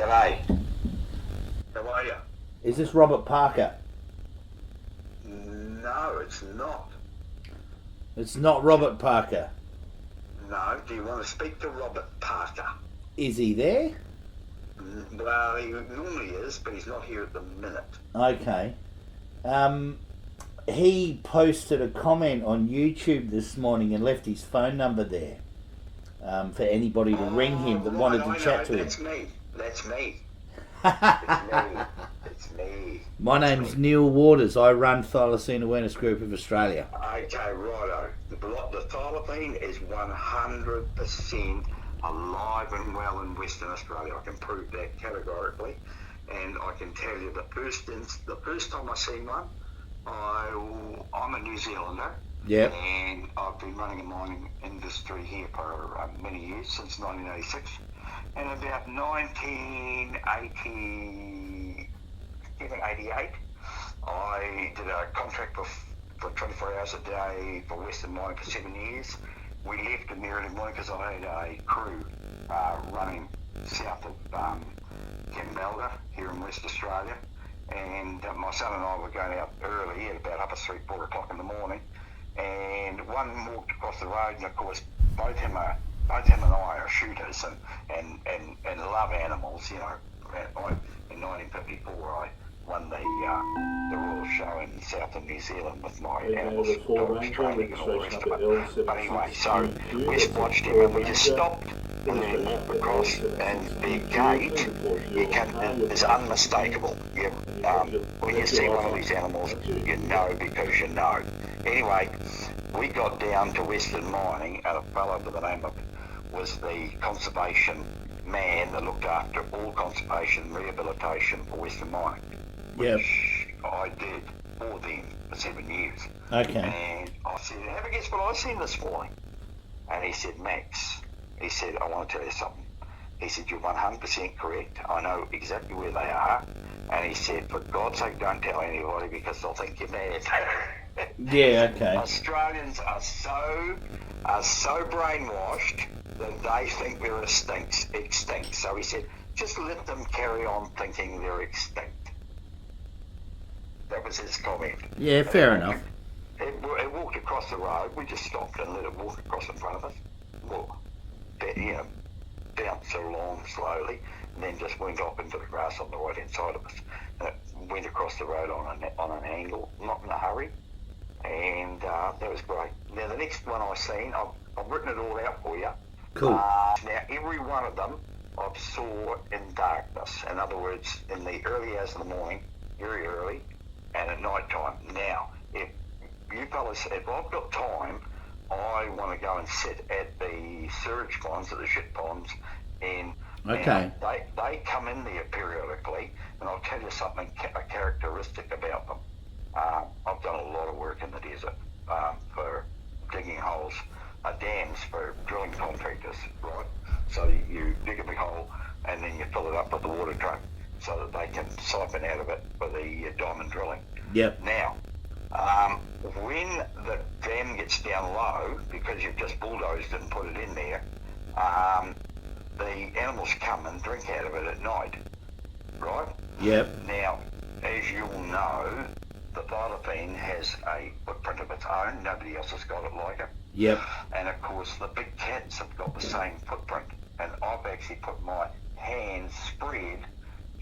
G'day. How are you? Is this Robert Parker? No, it's not. It's not Robert Parker. No, do you want to speak to Robert Parker? Is he there? Well, he normally is, but he's not here at the minute. Okay. He posted a comment on YouTube this morning and left his phone number there for anybody to ring him that wanted to chat to him. That's me. It's me. It's me. My name's Neil Waters. I run Thylacine Awareness Group of Australia. Okay, righto. The Thylacine is 100% alive and well in Western Australia. I can prove that categorically, and I can tell you the first time I seen one, I'm a New Zealander. Yep. And I've been running a mining industry here for many years, since 1986. And about 1988, I did a contract for 24 hours a day for Western Mining for 7 years. We left in the early morning because I had a crew running south of Cambalda here in West Australia. And my son and I were going out early at about 4 o'clock in the morning. And one walked across the road, and of course both him and I are shooters and love animals. You know, in 1954 I won the Royal Show in south of New Zealand with my animals, dogs training and all the rest of it. But anyway, so we just watched him and we just stopped and then walked across, and the gait is unmistakable. When you see one of these animals, you know because you know. Anyway, we got down to Western Mining, and a fellow by the name of was the conservation man that looked after all conservation rehabilitation for Western Mining. Yep. Which I did for them for 7 years. Okay. And I said, have a guess what I seen this morning? And he said, Max, he said, I want to tell you something. He said, you're 100% correct. I know exactly where they are. And he said, for God's sake, don't tell anybody because they'll think you're mad. Yeah, okay. Australians are so brainwashed that they think we're extinct. So he said, just let them carry on thinking they're extinct. That was his comment. Yeah, fair enough. It walked across the road. We just stopped and let it walk across in front of us. Well, bounced along slowly, and then just went off into the grass on the right hand side of us. And it went across the road on an angle, not in a hurry, and that was great. Now the next one I seen, I've written it all out for you. Cool. Now every one of them I saw in darkness. In other words, in the early hours of the morning, very early, and at night time. Now, if you fellas, if I've got time, I want to go and sit at the sewage ponds, at the shit ponds, and okay. They come in there periodically, and I'll tell you something, a characteristic about them. I've done a lot of work in the desert for digging holes, dams for drilling contractors, right? So you dig a big hole, and then you fill it up with the water truck so that they can siphon out of it for the diamond drilling. Yep. Now, when the dam gets down low, because you've just bulldozed and put it in there, the animals come and drink out of it at night, right? Yep. Now, as you'll know, the Thylacine has a footprint of its own. Nobody else has got it like it. Yep. And of course, the big cats have got the same footprint. And I've actually put my hands spread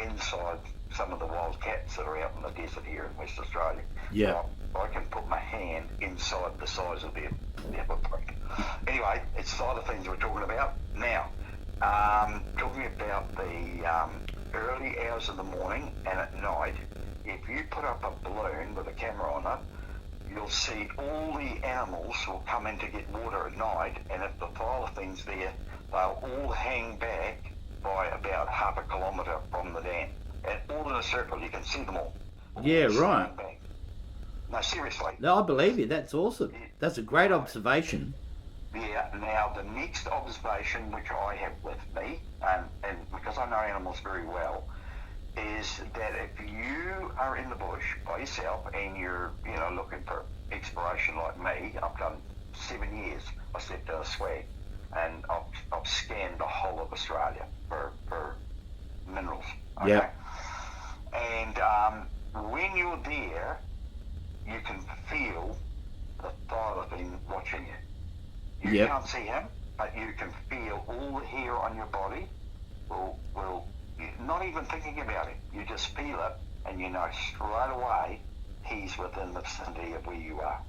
inside some of the wild cats that are out in the desert here in West Australia. Yeah. I can put my hand inside the size of their footprint. Anyway, it's Thylacines we're talking about. Now, talking about the early hours of the morning and at night, if you put up a balloon with a camera on it, you'll see all the animals will come in to get water at night, and if the Thylacine's there, they'll all hang back by about half a kilometre from the dam. And all in a circle, you can see them all. Yeah, right. No, seriously. No, I believe you. That's awesome. That's a great observation. Yeah, now the next observation which I have with me, and because I know animals very well, is that if you are in the bush by yourself and you're, looking for exploration like me, I've done 7 years. I slept in a swag, and I've scanned the whole of Australia for mineral Okay? Yep. And when you're there, you can feel the thylacine watching you. You Yep. can't see him, but you can feel all the hair on your body will not even thinking about it. You just feel it, and you know straight away he's within the vicinity of where you are.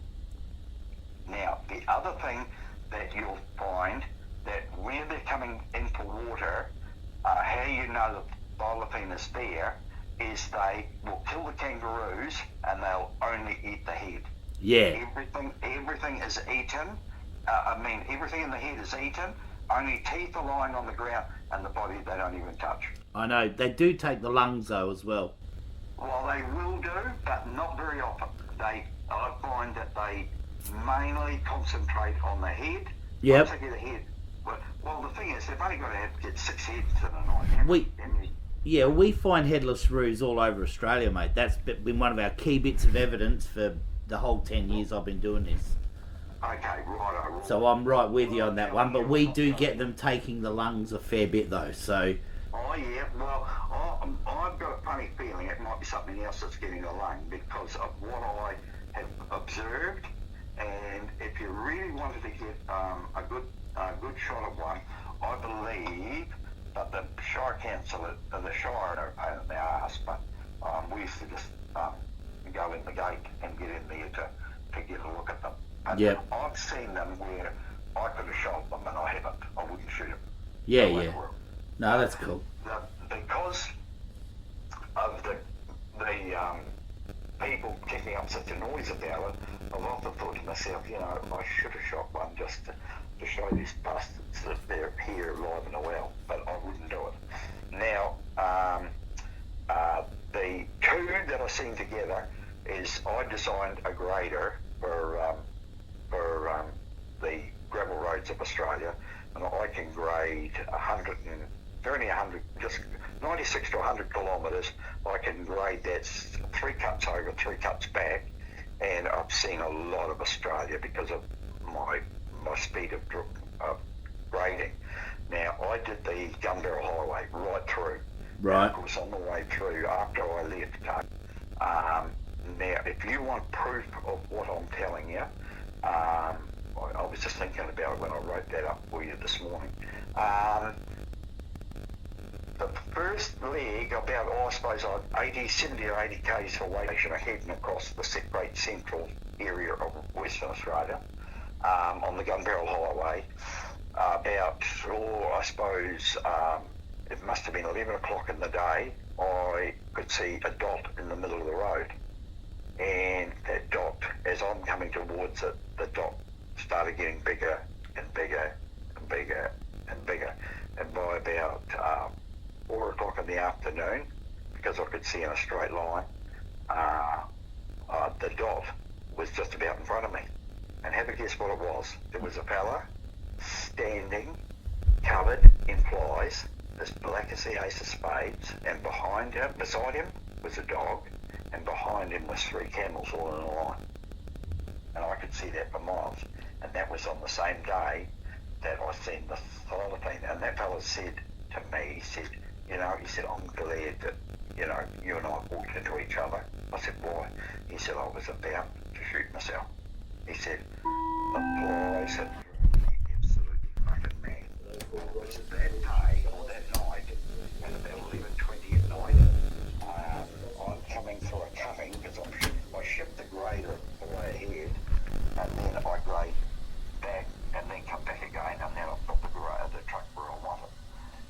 Now, the other thing that you'll find that when they're coming in for water, how you know the thylacine is there is they will kill the kangaroos and they'll only eat the head. Yeah. Everything is eaten. Everything in the head is eaten. Only teeth are lying on the ground, and the body they don't even touch. I know. They do take the lungs though as well. Well, they will do, but not very often. I find that they mainly concentrate on the head. Yep. Once they get a head, well, the thing is, they've only got to get 6 heads in a night. We find headless roos all over Australia, mate. That's been one of our key bits of evidence for the whole 10 years I've been doing this. Okay, right. So I'm right with you on that one, but we do get them taking the lungs a fair bit though, so... Oh yeah, well, I've got a funny feeling it might be something else that's getting a lung because of what I have observed, and if you really wanted to get a good shot of one, I believe that the Shire Council, the Shire are a pain in the arse, but we used to just go in the gate and get in there to get a look at them. And yep. I've seen them where I could have shot them and I haven't. I wouldn't shoot them. Yeah. No, that's cool. Because of the people kicking up such a noise about it, I've often thought to myself, I should have shot one just to show these bastards that they're here alive and well, but I wouldn't do it. Now, the two that I seen together is I designed a grader for the gravel roads of Australia, and I can grade 96 to 100 kilometres. I can grade that 3 cuts over, 3 cuts back, and I've seen a lot of Australia because of my speed of grading. Now, I did the Gun Barrel Highway right through. Right. Of course, on the way through, after I left, now, if you want proof of what I'm telling you, I was just thinking about it when I wrote that up for you this morning. The first leg, about, I suppose, 70 or 80 k's away, heading across the Great Central area of Western Australia, on the Gun Barrel Highway, it must have been 11 o'clock in the day, I could see a dot in the middle of the road. And that dot, as I'm coming towards it, the dot started getting bigger and bigger and bigger and bigger. And by about 4 o'clock in the afternoon, because I could see in a straight line, the dot was just about in front of me. And have a guess what it was. It was a fella standing, covered in flies, as black as the ace of spades, and beside him was a dog, and behind him was 3 camels all in a line. And I could see that for miles. And that was on the same day that I seen the Thylacine. And that fella said to me, he said, I'm glad that, you and I walked into each other. I said, why? He said, I was about to shoot myself. He said, the flies had driven me absolutely fucking mad. It was that day or that night, at about 11:20 at night, I'm coming through a cutting because I shipped the grader the way ahead, and then I grade back and then come back again, and then I've got the truck where I want it.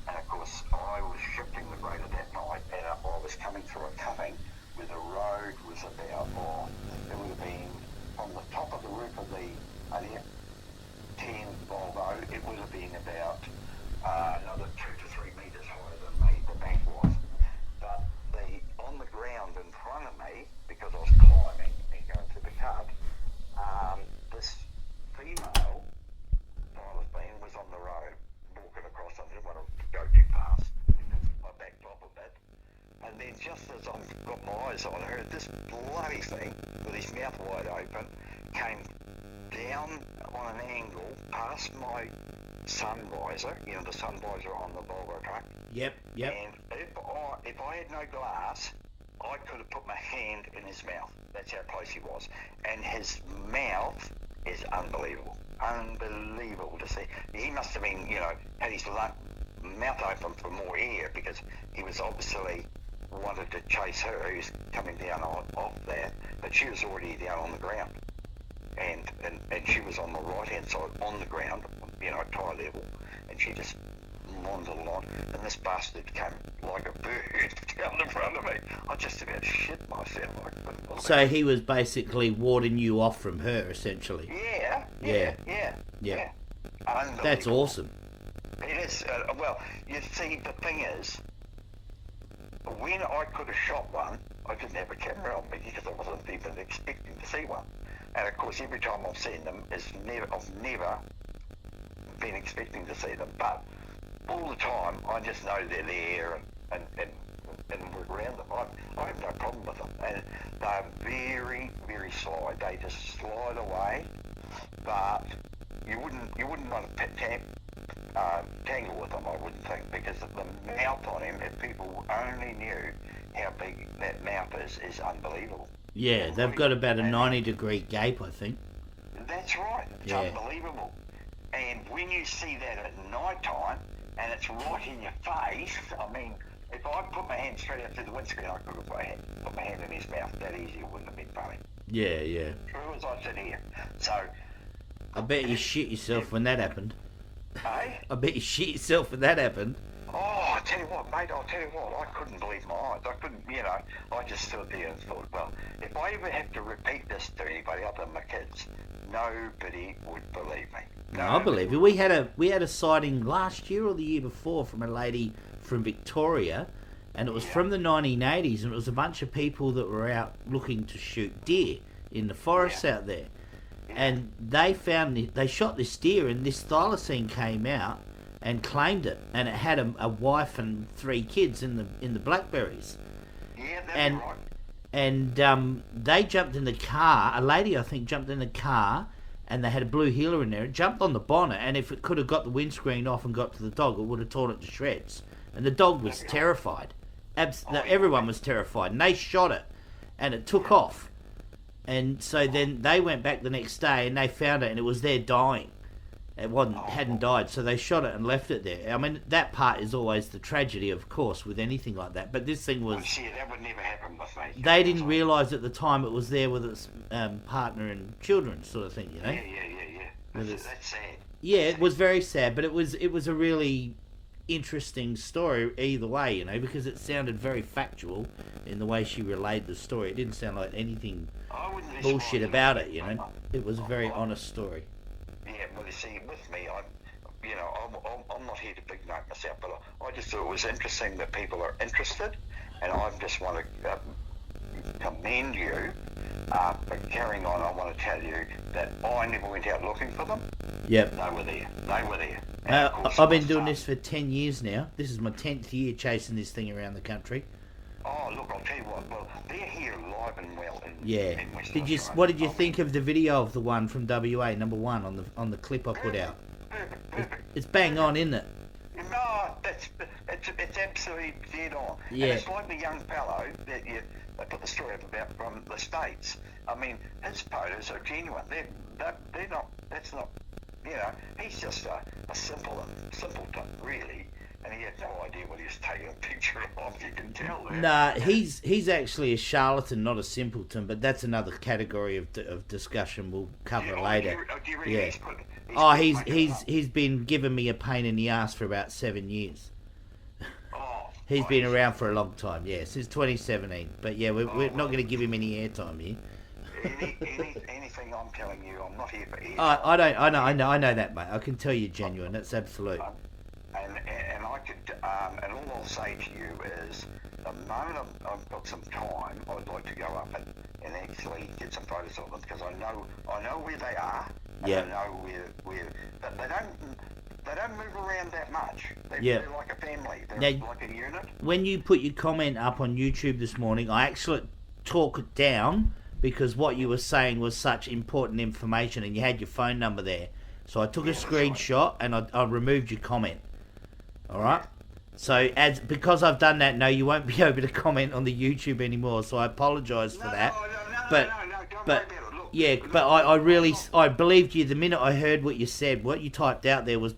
And of course, I was shifting the grader that night, and I was coming through a cutting where the road was about, it would have been from the top of the roof of the 10 Volvo, it would have been about another 2 to 3 metres higher than the bank was. But on the ground in front of me, because I was climbing and going through the cut, this female Thylacine was on the road walking across. I didn't want to go too fast because I backed off a bit. And then just as I've got my eyes on her, this bloody thing with his mouth wide open came down on an angle past my sun visor, the sun visor on the Volvo truck. Yep. And if I had no glass, I could have put my hand in his mouth. That's how close he was. And his mouth is unbelievable. Unbelievable to see. He must have been, had his mouth open for more air, because he was obviously wanted to chase her. He was coming down off that, but she was already down on the ground. And she was on the right-hand side on the ground, tire level, and she just wandered along, and this bastard came like a bird down in front of me. I just about shit myself. I couldn't believe So he was basically warding you off from her, essentially. Yeah. That's awesome. It is. Well, you see, the thing is, when I could have shot one, I didn't have a camera on me because I wasn't even expecting to see one. And of course, every time I've seen them, I've never been expecting to see them. But all the time, I just know they're there and work around them. I have no problem with them. And they're very, very sly. They just slide away. But you wouldn't want to tangle with them, I wouldn't think, because of the mouth on him. If people only knew how big that mouth is unbelievable. Yeah, they've got about a 90-degree gape, I think. That's right. It's unbelievable. And when you see that at night time, and it's right in your face, I mean, if I put my hand straight out through the windscreen, I could have put my hand in his mouth. That easy, it wouldn't have been funny. Yeah. True as I sit here. So... I bet you shit yourself when that happened. Hey? I bet you shit yourself when that happened. Oh, I tell you what, mate, I couldn't believe my eyes. I couldn't, I just stood there and thought, well, if I ever have to repeat this to anybody other than my kids, nobody would believe me. No, I believe you. We had a sighting last year or the year before from a lady from Victoria, and it was from the 1980s, and it was a bunch of people that were out looking to shoot deer in the forests out there. And they shot this deer, and this thylacine came out and claimed it, and it had a wife and 3 kids in the blackberries. Yeah, that's right. And they jumped in the car. A lady, I think, jumped in the car, and they had a blue heeler in there. It jumped on the bonnet, and if it could have got the windscreen off and got to the dog, it would have torn it to shreds. And the dog was terrified. Everyone was terrified, and they shot it, and it took off. And so then they went back the next day and they found it, and it was there dying. It hadn't died, so they shot it and left it there. I mean, that part is always the tragedy, of course, with anything like that. But this thing was... See, that would never happen with me. They didn't realise at the time it was there with its partner and children, sort of thing, Yeah. That's sad. Yeah, it was very sad, but it was a really interesting story either way, because it sounded very factual in the way she relayed the story. It didn't sound like anything bullshit about it, It was a very honest story. Yeah, well, you see, with me, I'm not here to big note myself, but I just thought it was interesting that people are interested, and I just want to commend you for carrying on. I want to tell you that I never went out looking for them. Yep. They were there. I've been doing this for 10 years now. This is my 10th year chasing this thing around the country. Oh, look, I'll tell you what. Well, they're here live and well in Western Australia. What did you think of the video of the one from WA, number 1, on the clip I put out? It's bang on, isn't it? No, it's absolutely dead on. Yeah. And it's like the young fellow that they put the story up about from the States. I mean, his photos are genuine. They're not. That's not. He's just a simpleton, really. And he had no idea what he was taking a picture of. You can tell that. Nah, he's actually a charlatan, not a simpleton. But that's another category of discussion we'll cover later. Do you really he's been giving me a pain in the ass for about 7 years. He's been around for a long time, since 2017. But yeah, we're not going to give him any airtime here. Anything I'm telling you, I'm not here for airtime. I know that, mate. I can tell you're genuine. That's absolute. And I could, and all I'll say to you is, the moment I've got some time, I'd like to go up and actually get some photos of them, because I know where they are. And I know where but they don't move around that much. They're like a family. They're like a unit. When you put your comment up on YouTube this morning, I actually talk it down, because what you were saying was such important information, and you had your phone number there. So I took a screenshot and I removed your comment. All right. So because I've done that, no, you won't be able to comment on the YouTube anymore. So I apologise for that. No, don't worry about it. Look, yeah, but I believed you the minute I heard what you said. What you typed out there was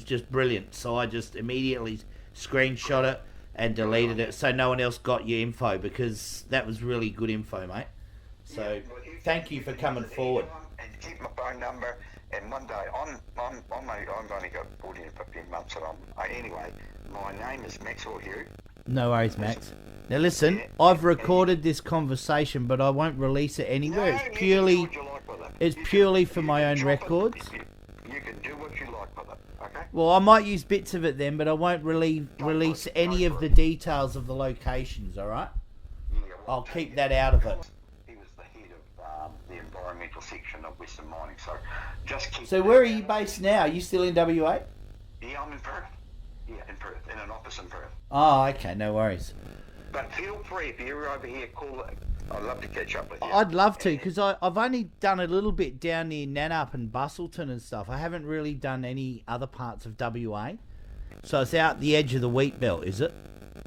just brilliant. So I just immediately screenshot it and deleted it, so no one else got your info, because that was really good info, mate. So thank you for coming forward. And keep my phone number. And one day, I've only got 14 or 15 months, and anyway, my name is Maxwell Hugh. No worries, Max. Now listen, I've recorded this conversation, but I won't release it anywhere. It's purely for my own records. You can do what you like with it, okay? Well, I might use bits of it then, but I won't release any of the details of the locations, alright? Yeah, well, I'll keep that out of it. He was the head of the environmental section of Western Mining, so just keep... So where are you based now? Are you still in WA? Yeah, I'm in Perth. Yeah, in Perth, in an office in Perth. Oh, okay, no worries. But feel free, if you're over here, call it. I'd love to catch up with you. I'd love to, because I've only done a little bit down near Nannup and Bustleton and stuff. I haven't really done any other parts of WA. So it's out the edge of the wheat belt, is it?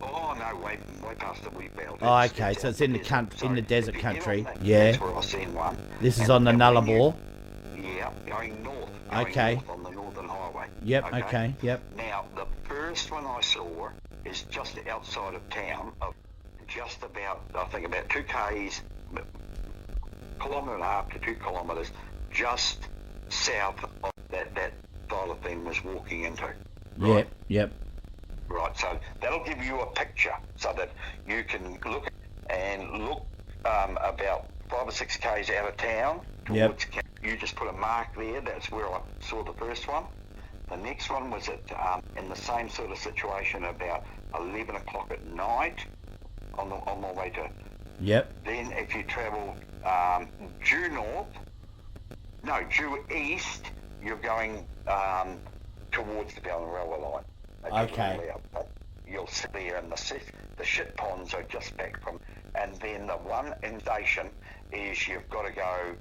Oh no, way past the wheat belt. Oh, okay, so it's in the desert country. Yeah. That's where I've seen one. This is on the Nullarbor. Yeah, going north. Okay. North on the Northern Highway. Yep. Okay. Yep. Now the first one I saw is just outside of town, just about, I think about 2 k's, kilometre and a half to 2 kilometres, just south of that Thylacine was walking into. Right? Yep. Right, so that'll give you a picture so that you can look about 5 or 6 k's out of town. Towards you just put a mark there. That's where I saw the first one. The next one was in the same sort of situation about 11 o'clock at night on my way to... Yep. Then if you travel due east, you're going towards the Ballinroa line. Okay. You'll sit there, and the shit ponds are just back from... And then the one in station is you've got to go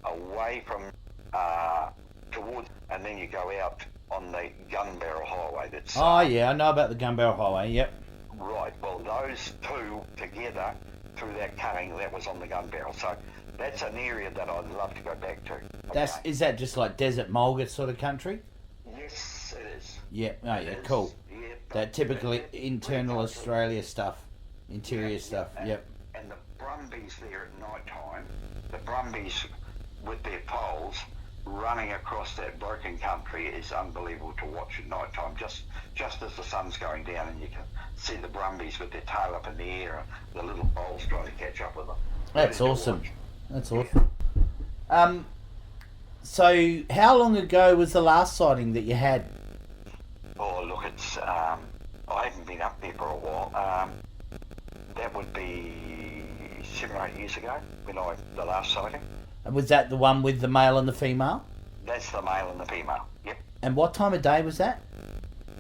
away from towards, and then you go out on the Gun Barrel Highway. That's yeah, I know about the Gun Barrel Highway. Yep. Right. Well, those two together through that cutting, that was on the Gun Barrel. So that's an area that I'd love to go back to. Okay. Is that just like desert mulga sort of country? Yes, it is. Yeah. Oh, yeah. Cool. Yeah, That typically internal Australia stuff, interior stuff. Yep. And the Brumbies there at night time, the Brumbies with their poles running across that broken country is unbelievable to watch at night time. Just as the sun's going down, and you can see the Brumbies with their tail up in the air, and the little poles trying to catch up with them. That's awesome. That's awesome. So how long ago was the last sighting that you had? Oh, look, it's I haven't been up there for a while. That would be 7 or 8 years ago when the last sighting. And was that the one with the male and the female? That's the male and the female. Yep. And what time of day was that?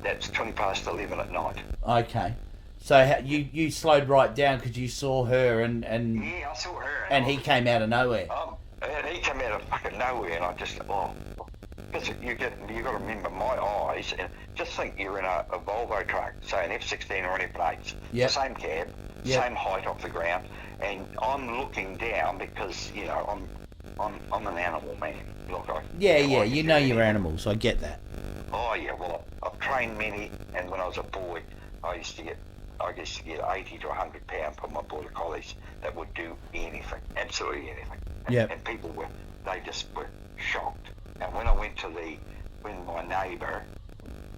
That's 20 past 11 at night. Okay. So you slowed right down because you saw her and Yeah, I saw her. And he came out of nowhere. And he came out of fucking nowhere, and I just because you got to remember my eyes, and just think you're in a Volvo truck, say an F16 or any plates, Yep. the same cab, same height off the ground, and I'm looking down because I'm an animal man. Look, you know your animals. I get that. Oh yeah, well I've trained many, and when I was a boy, I used to get 80 to 100 pound from my border collies that would do anything, absolutely anything. And people just were shocked. And when I went when my neighbour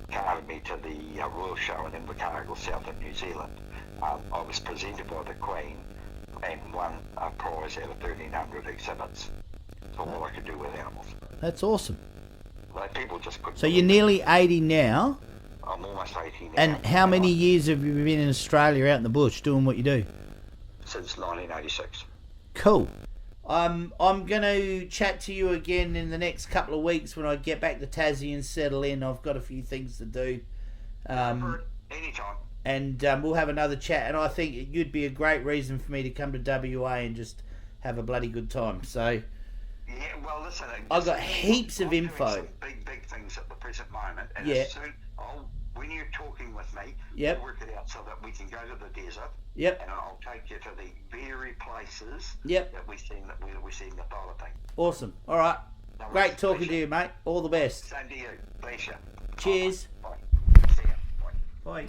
carried me to the Royal Show in Invercargill, south of New Zealand, I was presented by the Queen and won a prize out of 1,300 exhibits. That's all I could do with animals. That's awesome. Like, people just couldn't. So you're nearly 80 now. I'm almost 80 now. And how many years have you been in Australia out in the bush doing what you do? Since 1986. Cool. I'm going to chat to you again in the next couple of weeks when I get back to Tassie and settle in. I've got a few things to do. Anytime. And we'll have another chat. And I think you'd be a great reason for me to come to WA and just have a bloody good time. So Yeah, well, listen. I've got heaps of I'm doing info. some big things at the present moment, and Yeah. as soon, when you're talking with me, Yep. we'll work it out so that we can go to the desert. Yep. And I'll take you to the very places Yep. that we've seen the Thylacine. Awesome. All right. No worries. Great talking to Pleasure. you, mate. All the best. Same to you. Pleasure. Cheers. Bye. See ya. Bye. Bye.